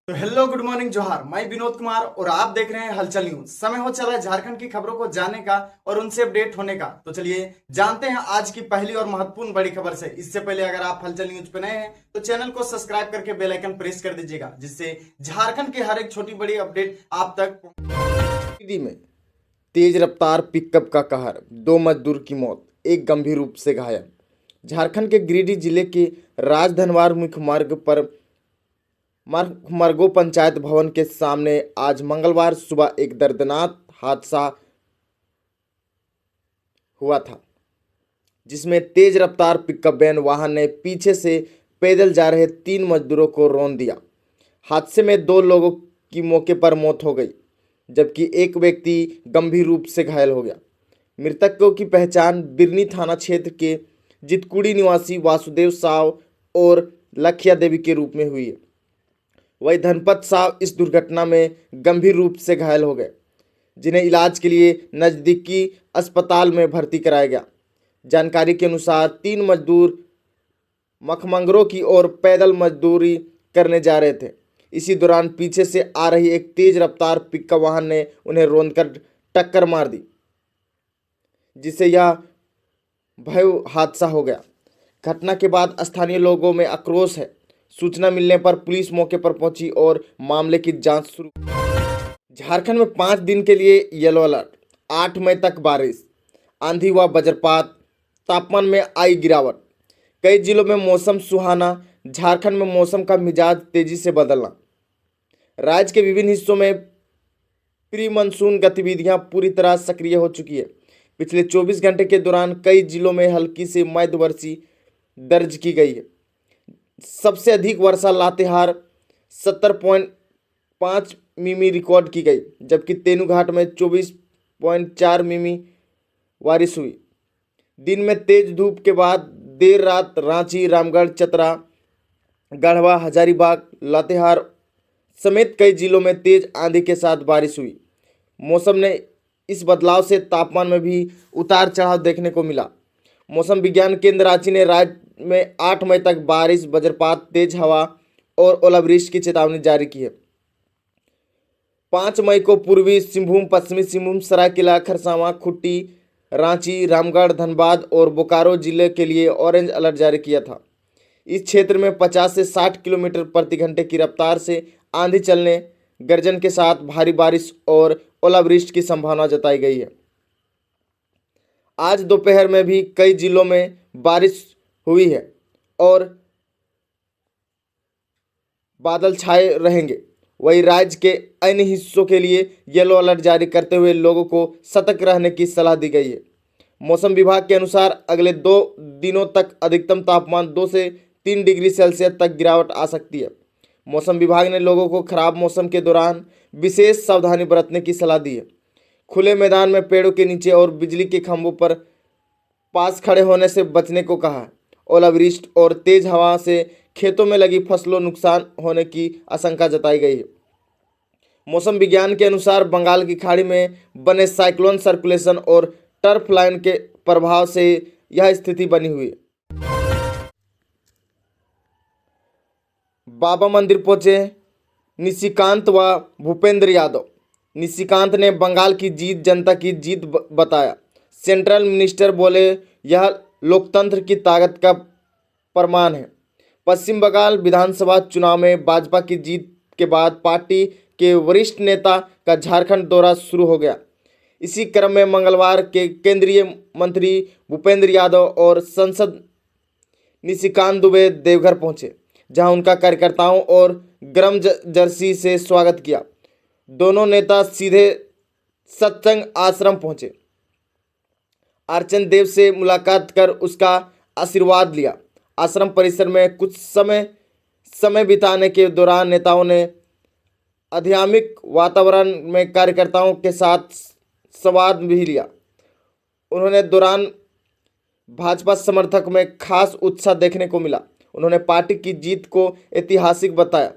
तो hello good morning जोहार, मैं विनोद कुमार और आप देख रहे हैं हलचल न्यूज। समय हो चला है झारखंड की खबरों को जानने का और उनसे अपडेट होने का। तो चलिए जानते हैं आज की पहली और महत्वपूर्ण बड़ी खबर से। इससे पहले अगर आप हलचल न्यूज पे नए हैं तो चैनल को सब्सक्राइब करके बेल आइकन प्रेस कर दीजिएगा, जिससे झारखंड की हर एक छोटी बड़ी अपडेट आप तक। गिरिडीह में तेज रफ्तार पिकअप का कहर, 2 मजदूर की मौत, एक गंभीर रूप से घायल। झारखंड के गिरिडीह जिले के राजधनवार मुख्य मार्ग पर मरगो पंचायत भवन के सामने आज मंगलवार सुबह एक दर्दनाक हादसा हुआ था, जिसमें तेज रफ्तार पिकअप वैन वाहन ने पीछे से पैदल जा रहे 3 मजदूरों को रौंद दिया। हादसे में 2 लोगों की मौके पर मौत हो गई, जबकि एक व्यक्ति गंभीर रूप से घायल हो गया। मृतकों की पहचान बिरनी थाना क्षेत्र के जितकुड़ी निवासी वासुदेव साव और लखिया देवी के रूप में हुई है। वही धनपत साव इस दुर्घटना में गंभीर रूप से घायल हो गए, जिन्हें इलाज के लिए नज़दीकी अस्पताल में भर्ती कराया गया। जानकारी के अनुसार 3 मजदूर मखमंगरों की ओर पैदल मजदूरी करने जा रहे थे। इसी दौरान पीछे से आ रही एक तेज रफ्तार पिकअप वाहन ने उन्हें रौंदकर टक्कर मार दी, जिससे यह भयावह हादसा हो गया। घटना के बाद स्थानीय लोगों में आक्रोश है। सूचना मिलने पर पुलिस मौके पर पहुंची और मामले की जांच शुरू। झारखंड में 5 दिन के लिए येलो अलर्ट, 8 मई तक बारिश, आंधी व वज्रपात, तापमान में आई गिरावट, कई जिलों में मौसम सुहाना। झारखंड में मौसम का मिजाज तेजी से बदलना। राज्य के विभिन्न हिस्सों में प्री मानसून गतिविधियां पूरी तरह सक्रिय हो चुकी है। पिछले 24 घंटे के दौरान कई जिलों में हल्की से मध्यम वर्षा दर्ज की गई है। सबसे अधिक वर्षा लातेहार 70.5 मिमी रिकॉर्ड की गई, जबकि तेनूघाट में 24.4 मिमी बारिश हुई। दिन में तेज धूप के बाद देर रात रांची, रामगढ़, चतरा, गढ़वा, हजारीबाग, लातेहार समेत कई जिलों में तेज आंधी के साथ बारिश हुई। मौसम ने इस बदलाव से तापमान में भी उतार चढ़ाव देखने को मिला। मौसम विज्ञान केंद्र रांची ने राज्य में 8 मई तक बारिश, वज्रपात, तेज हवा और ओलावृष्टि की चेतावनी जारी की है। 5 मई को पूर्वी सिंहभूम, पश्चिमी सिंहभूम, सरायकेला, खरसावां, खूंटी, रांची, रामगढ़, धनबाद और बोकारो जिले के लिए ऑरेंज अलर्ट जारी किया था। इस क्षेत्र में 50 से 60 किलोमीटर प्रति घंटे की रफ्तार से आंधी चलने, गर्जन के साथ भारी बारिश और ओलावृष्टि की संभावना जताई गई है। आज दोपहर में भी कई जिलों में बारिश हुई है और बादल छाए रहेंगे। वहीं राज्य के अन्य हिस्सों के लिए येलो अलर्ट जारी करते हुए लोगों को सतर्क रहने की सलाह दी गई है। मौसम विभाग के अनुसार अगले 2 दिनों तक अधिकतम तापमान 2 से 3 डिग्री सेल्सियस तक गिरावट आ सकती है। मौसम विभाग ने लोगों को खराब मौसम के दौरान विशेष सावधानी बरतने की सलाह दी है। खुले मैदान में पेड़ों के नीचे और बिजली के खंभों पर पास खड़े होने से बचने को कहा है। ओलावृष्टि और तेज हवा से खेतों में लगी फसलों नुकसान होने की आशंका जताई गई है। मौसम विज्ञान के अनुसार बंगाल की खाड़ी में बने साइक्लोन सर्कुलेशन और टर्फ लाइन के प्रभाव से यह स्थिति बनी हुई है। बाबा मंदिर पहुंचे निशिकांत व भूपेंद्र यादव। निशिकांत ने बंगाल की जीत जनता की जीत बताया। सेंट्रल मिनिस्टर बोले, यह लोकतंत्र की ताकत का प्रमाण है। पश्चिम बंगाल विधानसभा चुनाव में भाजपा की जीत के बाद पार्टी के वरिष्ठ नेता का झारखंड दौरा शुरू हो गया। इसी क्रम में मंगलवार के केंद्रीय मंत्री भूपेंद्र यादव और सांसद निशिकांत दुबे देवघर पहुंचे, जहां उनका कार्यकर्ताओं और गर्म जर्सी से स्वागत किया। दोनों नेता सीधे सत्संग आश्रम पहुंचे, अर्चन देव से मुलाकात कर उसका आशीर्वाद लिया। आश्रम परिसर में कुछ समय बिताने के दौरान नेताओं ने आध्यात्मिक वातावरण में कार्यकर्ताओं के साथ संवाद भी लिया। उन्होंने दौरान भाजपा समर्थक में खास उत्साह देखने को मिला। उन्होंने पार्टी की जीत को ऐतिहासिक बताया।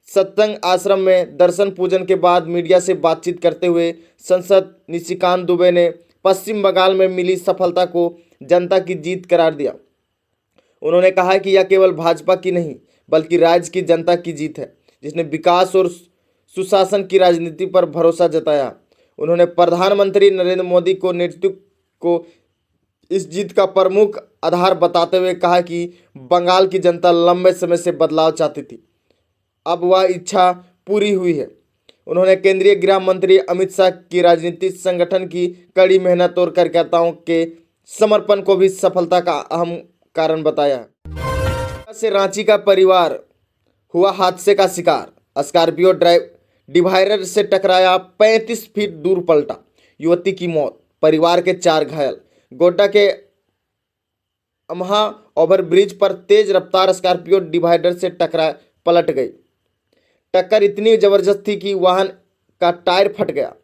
सत्संग आश्रम में दर्शन पूजन के बाद मीडिया से बातचीत करते हुए सांसद निशिकांत दुबे ने पश्चिम बंगाल में मिली सफलता को जनता की जीत करार दिया। उन्होंने कहा कि यह केवल भाजपा की नहीं बल्कि राज्य की जनता की जीत है, जिसने विकास और सुशासन की राजनीति पर भरोसा जताया। उन्होंने प्रधानमंत्री नरेंद्र मोदी को नेतृत्व को इस जीत का प्रमुख आधार बताते हुए कहा कि बंगाल की जनता लंबे समय से बदलाव चाहती थी, अब वह इच्छा पूरी हुई है। उन्होंने केंद्रीय गृह मंत्री अमित शाह की राजनीतिक संगठन की कड़ी मेहनत और कार्यकर्ताओं के समर्पण को भी सफलता का अहम कारण बताया। से रांची का परिवार हुआ हादसे का शिकार। स्कॉर्पियो डिवाइडर से टकराया, 35 फीट दूर पलटा, युवती की मौत, परिवार के 4 घायल। गोड्डा के अमहा ओवरब्रिज पर तेज रफ्तार स्कॉर्पियो डिवाइडर से पलट गई। टक्कर इतनी जबरदस्त थी कि वाहन का टायर फट गया,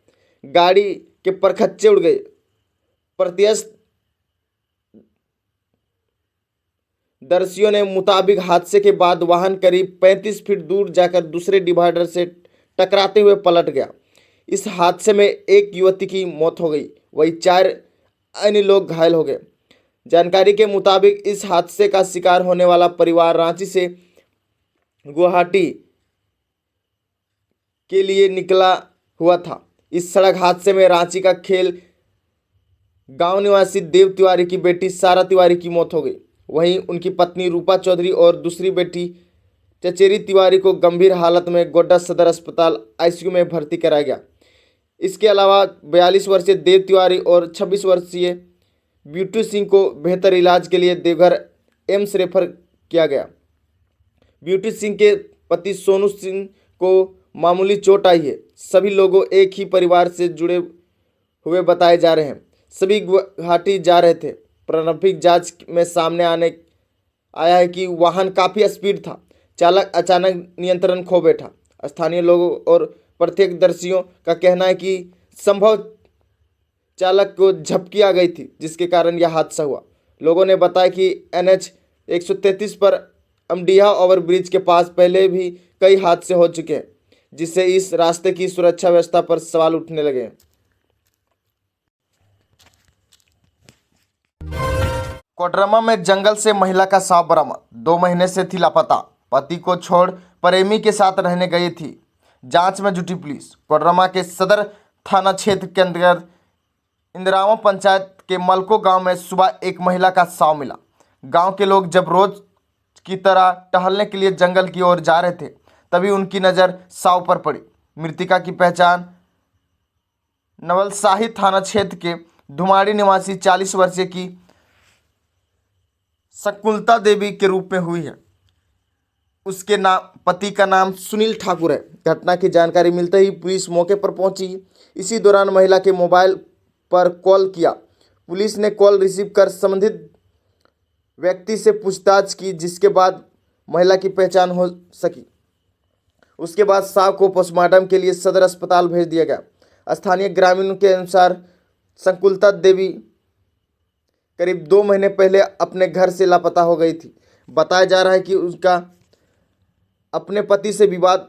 गाड़ी के परखच्चे उड़ गए। प्रत्यक्षदर्शियों ने मुताबिक हादसे के बाद वाहन करीब 35 फीट दूर जाकर दूसरे डिवाइडर से टकराते हुए पलट गया। इस हादसे में एक युवती की मौत हो गई, वही 4 अन्य लोग घायल हो गए। जानकारी के मुताबिक इस हादसे का शिकार होने वाला परिवार रांची से गुवाहाटी के लिए निकला हुआ था। इस सड़क हादसे में रांची का खेल गांव निवासी देव तिवारी की बेटी सारा तिवारी की मौत हो गई। वहीं उनकी पत्नी रूपा चौधरी और दूसरी बेटी चचेरी तिवारी को गंभीर हालत में गोड्डा सदर अस्पताल आईसीयू में भर्ती कराया गया। इसके अलावा 42 वर्षीय देव तिवारी और 26 वर्षीय ब्यूटी सिंह को बेहतर इलाज के लिए देवघर एम्स रेफर किया गया। ब्यूटी सिंह के पति सोनू सिंह को मामूली चोट आई है। सभी लोगों एक ही परिवार से जुड़े हुए बताए जा रहे हैं। सभी गुवाहाटी जा रहे थे। प्रारंभिक जांच में सामने आया है कि वाहन काफ़ी स्पीड था। चालक अचानक नियंत्रण खो बैठा। स्थानीय लोगों और प्रत्यक्षदर्शियों का कहना है कि संभव चालक को झपकी आ गई थी, जिसके कारण यह हादसा हुआ। लोगों ने बताया कि NH 133 पर अमडीहा ओवरब्रिज के पास पहले भी कई हादसे हो चुके हैं, जिससे इस रास्ते की सुरक्षा व्यवस्था पर सवाल उठने लगे हैं। कोडरमा में जंगल से महिला का शव बरामद। 2 महीने से थी लापता। पति को छोड़ प्रेमी के साथ रहने गई थी। जांच में जुटी पुलिस। कोडरमा के सदर थाना क्षेत्र के अंतर्गत इंदिरावा पंचायत के मलको गांव में सुबह एक महिला का शव मिला। गांव के लोग जब रोज की तरह टहलने के लिए जंगल की ओर जा रहे थे, तभी उनकी नज़र शव पर पड़ी। मृतिका की पहचान नवलसाही थाना क्षेत्र के धुमाड़ी निवासी 40 वर्षीय की शकुंतला देवी के रूप में हुई है। उसके पति का नाम सुनील ठाकुर है। घटना की जानकारी मिलते ही पुलिस मौके पर पहुंची। इसी दौरान महिला के मोबाइल पर कॉल किया। पुलिस ने कॉल रिसीव कर संबंधित व्यक्ति से पूछताछ की, जिसके बाद महिला की पहचान हो सकी। उसके बाद शव को पोस्टमार्टम के लिए सदर अस्पताल भेज दिया गया। स्थानीय ग्रामीणों के अनुसार शकुंतला देवी करीब 2 महीने पहले अपने घर से लापता हो गई थी। बताया जा रहा है कि उसका अपने पति से विवाद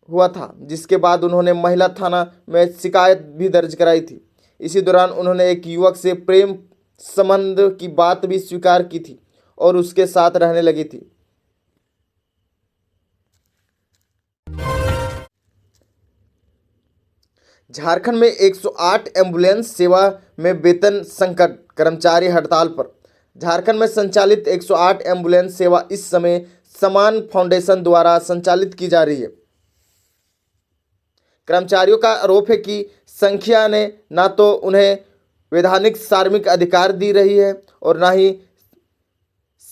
हुआ था, जिसके बाद उन्होंने महिला थाना में शिकायत भी दर्ज कराई थी। इसी दौरान उन्होंने एक युवक से प्रेम संबंध की बात भी स्वीकार की थी और उसके साथ रहने लगी थी। झारखंड में 108 एम्बुलेंस सेवा में वेतन संकट, कर्मचारी हड़ताल पर। झारखंड में संचालित 108 एम्बुलेंस सेवा इस समय समान फाउंडेशन द्वारा संचालित की जा रही है। कर्मचारियों का आरोप है कि संख्या ने ना तो उन्हें वैधानिक श्रमिक अधिकार दी रही है और ना ही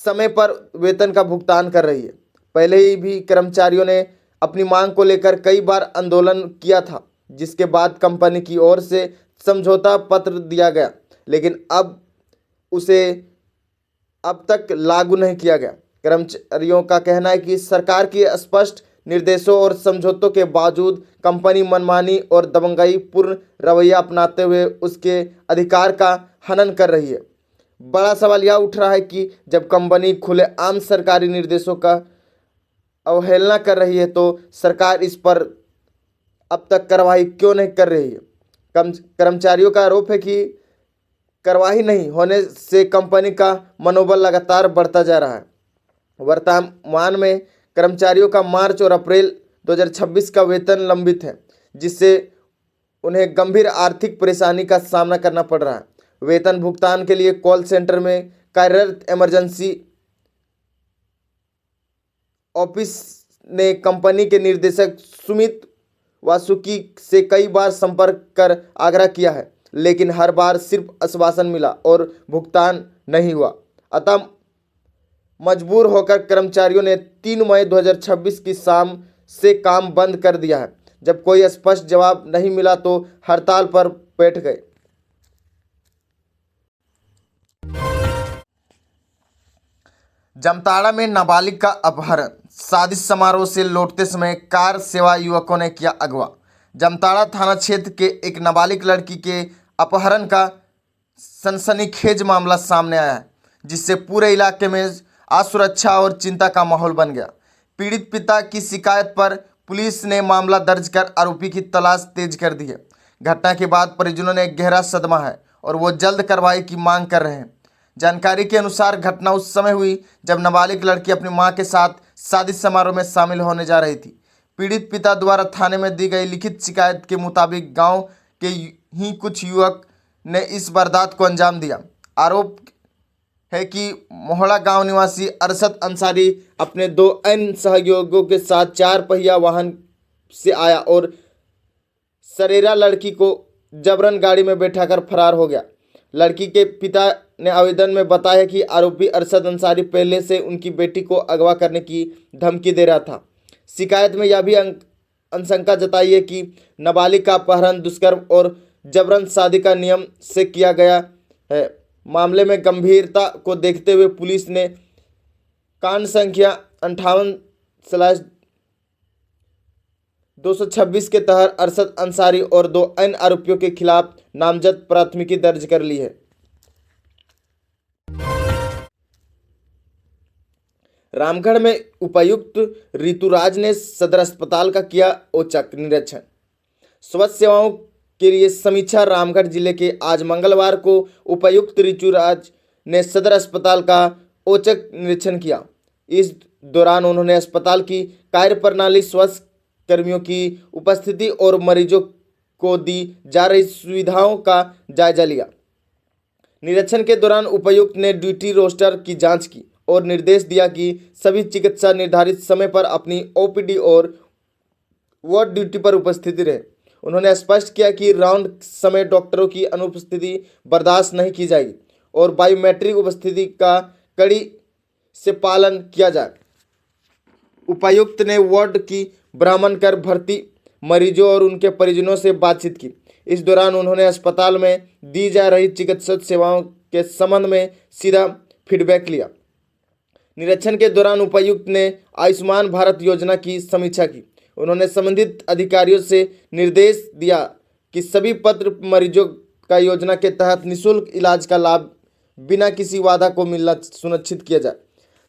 समय पर वेतन का भुगतान कर रही है। पहले ही भी कर्मचारियों ने अपनी मांग को लेकर कई बार आंदोलन किया था, जिसके बाद कंपनी की ओर से समझौता पत्र दिया गया, लेकिन अब उसे अब तक लागू नहीं किया गया। कर्मचारियों का कहना है कि सरकार की स्पष्ट निर्देशों और समझौतों के बावजूद कंपनी मनमानी और दबंगई पूर्ण रवैया अपनाते हुए उसके अधिकार का हनन कर रही है। बड़ा सवाल यह उठ रहा है कि जब कंपनी खुलेआम सरकारी निर्देशों का अवहेलना कर रही है, तो सरकार इस पर अब तक कार्रवाई क्यों नहीं कर रही है। कर्मचारियों का आरोप है कि कार्रवाई नहीं होने से कंपनी का मनोबल लगातार बढ़ता जा रहा है। वर्तमान में कर्मचारियों का मार्च और अप्रैल 2026 का वेतन लंबित है, जिससे उन्हें गंभीर आर्थिक परेशानी का सामना करना पड़ रहा है। वेतन भुगतान के लिए कॉल सेंटर में कार्यरत इमरजेंसी ऑफिस ने कंपनी के निर्देशक सुमित वासुकी से कई बार संपर्क कर आग्रह किया है, लेकिन हर बार सिर्फ आश्वासन मिला और भुगतान नहीं हुआ। अतः मजबूर होकर कर्मचारियों ने 3 मई 2026 की शाम से काम बंद कर दिया है। जब कोई स्पष्ट जवाब नहीं मिला तो हड़ताल पर बैठ गए। जामताड़ा में नाबालिग का अपहरण, शादी समारोह से लौटते समय कार सेवा युवकों ने किया अगवा। जामताड़ा थाना क्षेत्र के एक नाबालिग लड़की के अपहरण का सनसनीखेज मामला सामने आया है, जिससे पूरे इलाके में असुरक्षा और चिंता का माहौल बन गया। पीड़ित पिता की शिकायत पर पुलिस ने मामला दर्ज कर आरोपी की तलाश तेज कर दी है। घटना के बाद परिजनों ने गहरा सदमा है और वो जल्द कार्रवाई की मांग कर रहे हैं। जानकारी के अनुसार घटना उस समय हुई जब नाबालिग लड़की अपनी मां के साथ शादी समारोह में शामिल होने जा रही थी। पीड़ित पिता द्वारा थाने में दी गई लिखित शिकायत के मुताबिक गांव के ही कुछ युवक ने इस वारदात को अंजाम दिया। आरोप है कि मोहड़ा गांव निवासी अरशद अंसारी अपने 2 अन्य सहयोगियों के साथ 4 पहिया वाहन से आया और सरेरा लड़की को जबरन गाड़ी में बैठाकर फरार हो गया। लड़की के पिता ने आवेदन में बताया कि आरोपी अरशद अंसारी पहले से उनकी बेटी को अगवा करने की धमकी दे रहा था। शिकायत में यह भी आशंका जताई है कि नाबालिग का अपहरण, दुष्कर्म और जबरन शादी का नियम से किया गया है। मामले में गंभीरता को देखते हुए पुलिस ने कांड संख्या 58/226 के तहत अरशद अंसारी और 2 अन्य आरोपियों के खिलाफ नामजद प्राथमिकी दर्ज कर ली है। रामगढ़ में उपायुक्त ऋतुराज ने सदर अस्पताल का किया औचक निरीक्षण। स्वास्थ्य सेवाओं के लिए समीक्षा। रामगढ़ जिले के आज मंगलवार को उपायुक्त ऋतुराज ने सदर अस्पताल का औचक निरीक्षण किया। इस दौरान उन्होंने अस्पताल की कार्यप्रणाली, स्वास्थ्य कर्मियों की उपस्थिति और मरीजों को दी जा रही सुविधाओं का जायजा लिया। निरीक्षण के दौरान उपायुक्त ने ड्यूटी रोस्टर की जांच की और निर्देश दिया कि सभी चिकित्सा निर्धारित समय पर अपनी ओपीडी और वार्ड ड्यूटी पर उपस्थित रहे। उन्होंने स्पष्ट किया कि राउंड समय डॉक्टरों की अनुपस्थिति बर्दाश्त नहीं की जाएगी और बायोमेट्रिक उपस्थिति का कड़ी से पालन किया जाए। उपायुक्त ने वार्ड की भ्रमण कर भर्ती मरीजों और उनके परिजनों से बातचीत की। इस दौरान उन्होंने अस्पताल में दी जा रही चिकित्सा सेवाओं के संबंध में सीधा फीडबैक लिया। निरीक्षण के दौरान उपायुक्त ने आयुष्मान भारत योजना की समीक्षा की। उन्होंने संबंधित अधिकारियों से निर्देश दिया कि सभी पात्र मरीजों का योजना के तहत निःशुल्क इलाज का लाभ बिना किसी बाधा को मिलना सुनिश्चित किया जाए।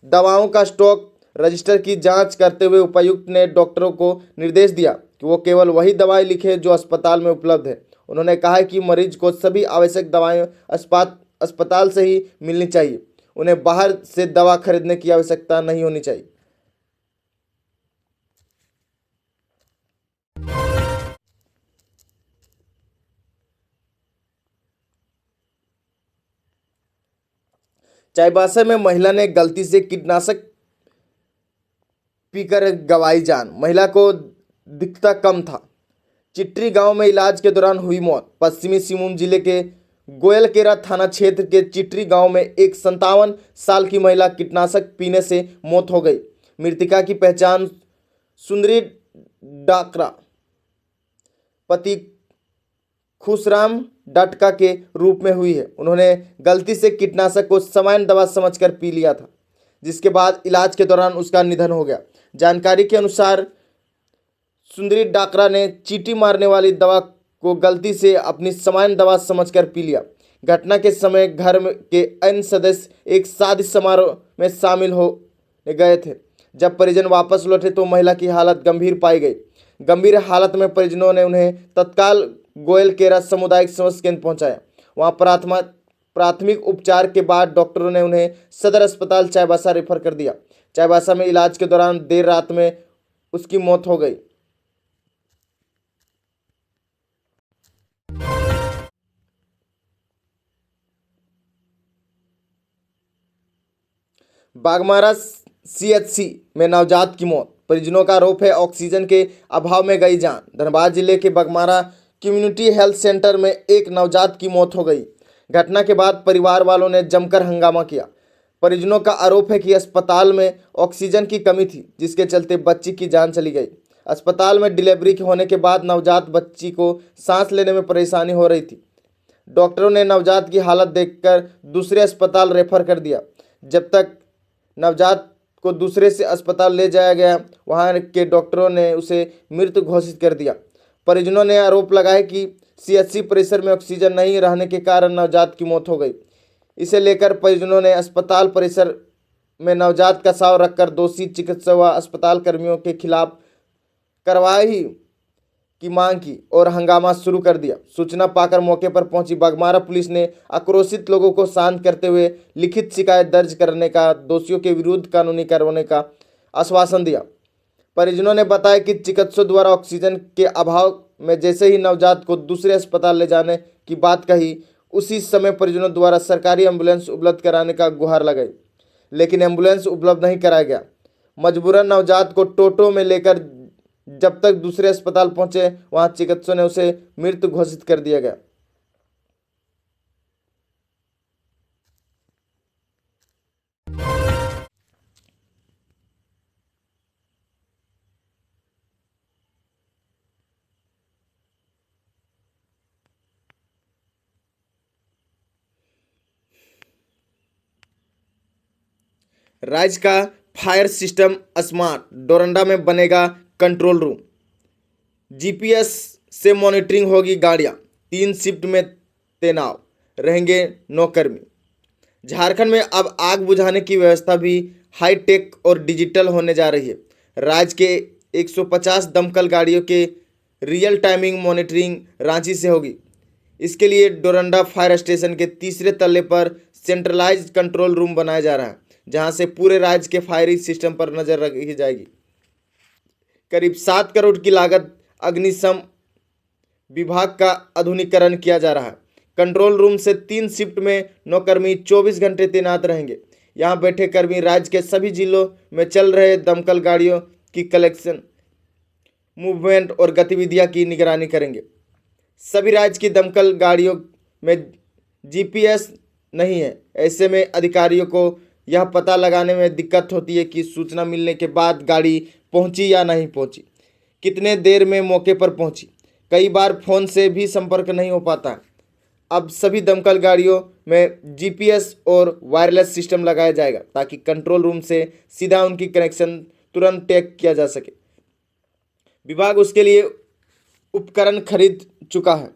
दवाओं का स्टॉक रजिस्टर की जांच करते हुए उपायुक्त ने डॉक्टरों को निर्देश दिया कि वो केवल वही दवाएं लिखें जो अस्पताल में उपलब्ध है। उन्होंने कहा कि मरीज को सभी आवश्यक दवाएं अस्पताल से ही मिलनी चाहिए। उन्हें बाहर से दवा खरीदने की आवश्यकता नहीं होनी चाहिए। चाईबासा में महिला ने गलती से कीटनाशक पीकर गंवाई जान। महिला को दिखता कम था। चिट्री गांव में इलाज के दौरान हुई मौत। पश्चिमी सिंहभूम जिले के गोयलकेरा थाना क्षेत्र के चिट्री गांव में एक 57 साल की महिला कीटनाशक पीने से मौत हो गई। मृतका की पहचान सुंदरी डाकरा पति खुशराम डटका के रूप में हुई है। उन्होंने गलती से कीटनाशक को सामान्य दवा समझकर पी लिया था, जिसके बाद इलाज के दौरान उसका निधन हो गया। जानकारी के अनुसार सुंदरी डाकरा ने चींटी मारने वाली दवा को गलती से अपनी सामान्य दवा समझकर पी लिया। घटना के समय घर के अन्य सदस्य एक शादी समारोह में शामिल हो गए थे। जब परिजन वापस लौटे तो महिला की हालत गंभीर पाई गई। गंभीर हालत में परिजनों ने उन्हें तत्काल गोयलकेरा सामुदायिक स्वास्थ्य केंद्र पहुंचाया। वहां प्राथमिक उपचार के बाद डॉक्टरों ने उन्हें सदर अस्पताल चाईबासा रेफर कर दिया। चाईबासा में इलाज के दौरान देर रात में उसकी मौत हो गई। बाघमारा सीएचसी में नवजात की मौत, परिजनों का आरोप है ऑक्सीजन के अभाव में गई जान। धनबाद जिले के बाघमारा कम्युनिटी हेल्थ सेंटर में एक नवजात की मौत हो गई। घटना के बाद परिवार वालों ने जमकर हंगामा किया। परिजनों का आरोप है कि अस्पताल में ऑक्सीजन की कमी थी, जिसके चलते बच्ची की जान चली गई। अस्पताल में डिलीवरी होने के बाद नवजात बच्ची को सांस लेने में परेशानी हो रही थी। डॉक्टरों ने नवजात की हालत देखकर दूसरे अस्पताल रेफर कर दिया। जब तक नवजात को दूसरे से अस्पताल ले जाया गया, वहां के डॉक्टरों ने उसे मृत घोषित कर दिया। परिजनों ने आरोप लगाया कि सीएचसी परिसर में ऑक्सीजन नहीं रहने के कारण नवजात की मौत हो गई। इसे लेकर परिजनों ने अस्पताल परिसर में नवजात का शव रखकर दोषी चिकित्सक व अस्पताल कर्मियों के खिलाफ कार्रवाई की मांग की और हंगामा शुरू कर दिया। सूचना पाकर मौके पर पहुंची बाघमारा पुलिस ने आक्रोशित लोगों को शांत करते हुए लिखित शिकायत दर्ज करने का, दोषियों के विरुद्ध कानूनी कार्रवाई का आश्वासन दिया। परिजनों ने बताया कि चिकित्सकों द्वारा ऑक्सीजन के अभाव में जैसे ही नवजात को दूसरे अस्पताल ले जाने की बात कही, उसी समय परिजनों द्वारा सरकारी एम्बुलेंस उपलब्ध कराने का गुहार लगाई, लेकिन एम्बुलेंस उपलब्ध नहीं कराया गया। मजबूरन नवजात को टोटो में लेकर जब तक दूसरे अस्पताल पहुंचे, वहां चिकित्सकों ने उसे मृत घोषित कर दिया गया। राज्य का फायर सिस्टम स्मार्ट, डोरंडा में बनेगा कंट्रोल रूम। जीपीएस से मॉनिटरिंग होगी गाड़ियां, 3 शिफ्ट में तैनात रहेंगे 9 कर्मी। झारखंड में अब आग बुझाने की व्यवस्था भी हाईटेक और डिजिटल होने जा रही है। राज्य के 150 दमकल गाड़ियों के रियल टाइमिंग मॉनिटरिंग रांची से होगी। इसके लिए डोरंडा फायर स्टेशन के 3रे तल्ले पर सेंट्रलाइज्ड कंट्रोल रूम बनाया जा रहा है, जहां से पूरे राज्य के फायरिंग सिस्टम पर नजर रखी जाएगी। करीब 7 करोड़ की लागत अग्निशम विभाग का आधुनिकीकरण किया जा रहा है। कंट्रोल रूम से 3 शिफ्ट में 9 कर्मी 24 घंटे तैनात रहेंगे। यहां बैठे कर्मी राज्य के सभी जिलों में चल रहे दमकल गाड़ियों की कलेक्शन, मूवमेंट और गतिविधियां की निगरानी करेंगे। सभी राज्य की दमकल गाड़ियों में जीपीएस नहीं है। ऐसे में अधिकारियों को यह पता लगाने में दिक्कत होती है कि सूचना मिलने के बाद गाड़ी पहुंची या नहीं पहुंची, कितने देर में मौके पर पहुंची। कई बार फ़ोन से भी संपर्क नहीं हो पाता है। अब सभी दमकल गाड़ियों में जीपीएस और वायरलेस सिस्टम लगाया जाएगा, ताकि कंट्रोल रूम से सीधा उनकी कनेक्शन तुरंत टैग किया जा सके। विभाग उसके लिए उपकरण खरीद चुका है।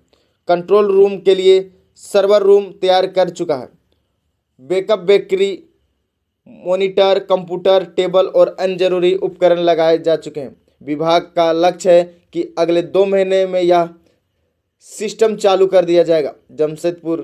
कंट्रोल रूम के लिए सर्वर रूम तैयार कर चुका है। Backup battery, monitor, computer, table और अन्य जरूरी उपकरण लगाए जा चुके हैं। विभाग का लक्ष्य है कि अगले 2 महीने में यह सिस्टम चालू कर दिया जाएगा। जमशेदपुर